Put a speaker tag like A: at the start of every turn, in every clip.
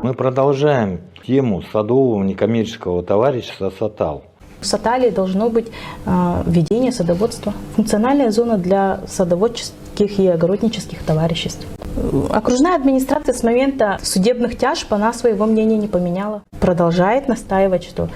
A: Мы продолжаем тему садового некоммерческого товарищества «Сатал».
B: В Сатале должно быть ведение садоводства, функциональная зона для садоводческих и огороднических товариществ. Окружная администрация с момента судебных тяжб она своего мнения не поменяла. Продолжает настаивать, что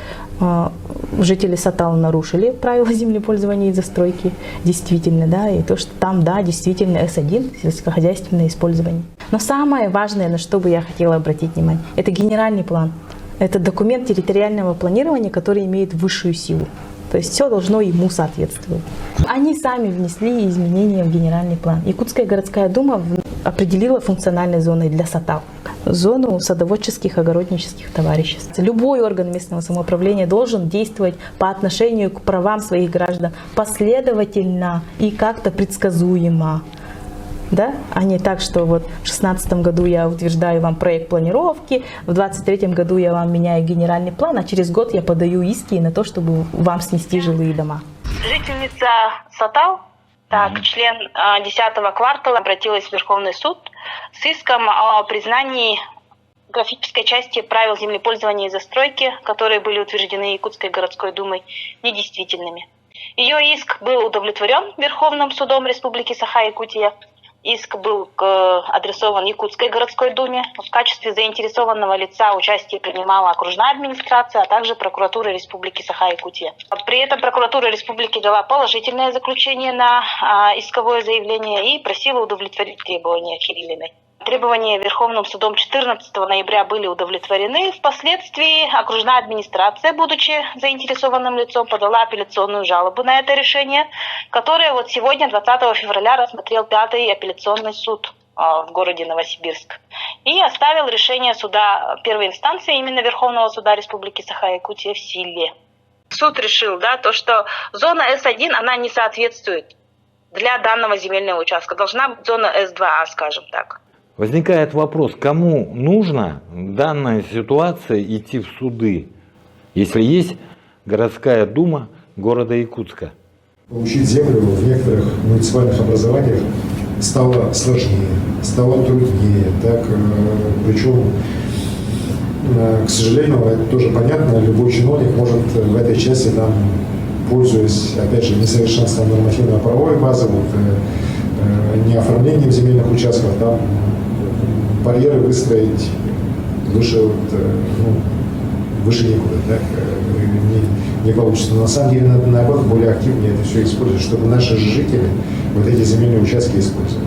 B: жители Сатала нарушили правила землепользования и застройки, действительно, да, и то, что там, да, действительно С1, сельскохозяйственное использование. Но самое важное, на что бы я хотела обратить внимание, это генеральный план. Это документ территориального планирования, который имеет высшую силу. То есть все должно ему соответствовать. Они сами внесли изменения в генеральный план. Якутская городская дума определила функциональной зоной для Сатал зону садоводческих огороднических товариществ. Любой орган местного самоуправления должен действовать по отношению к правам своих граждан последовательно и как-то предсказуемо. Да? А не так, что вот в 2016 году я утверждаю вам проект планировки, в 2023 году я вам меняю генеральный план, а через год я подаю иски на то, чтобы вам снести жилые дома.
C: Жительница Сатал, член 10-го квартала, обратилась в Верховный суд с иском о признании графической части правил землепользования и застройки, которые были утверждены Якутской городской думой, недействительными. Ее иск был удовлетворен Верховным судом Республики Саха-Якутия. Иск был адресован Якутской городской думе. В качестве заинтересованного лица участие принимала окружная администрация, а также прокуратура Республики Саха-Якутия. При этом прокуратура республики дала положительное заключение на исковое заявление и просила удовлетворить требования Кириллиной. Требования Верховным судом 14 ноября были удовлетворены. Впоследствии окружная администрация, будучи заинтересованным лицом, подала апелляционную жалобу на это решение, которое вот сегодня, 20 февраля, рассмотрел 5-й апелляционный суд в городе Новосибирск. И оставил решение суда первой инстанции, именно Верховного суда Республики Саха-Якутия, в силе. Суд решил, то, что зона С1, она не соответствует для данного земельного участка. Должна быть зона С2А, скажем так.
A: Возникает вопрос, кому нужно в данной ситуации идти в суды, если есть городская дума города Якутска?
D: Получить землю в некоторых муниципальных образованиях стало сложнее, стало труднее. Причем, к сожалению, это тоже понятно, любой чиновник может в этой части, пользуясь, опять же, несовершенством нормативно-правовой базы, не оформлением земельных участков, барьеры выстроить выше некуда, не получится. Но на самом деле надо, наоборот, более активнее это все использовать, чтобы наши жители эти земельные участки использовали.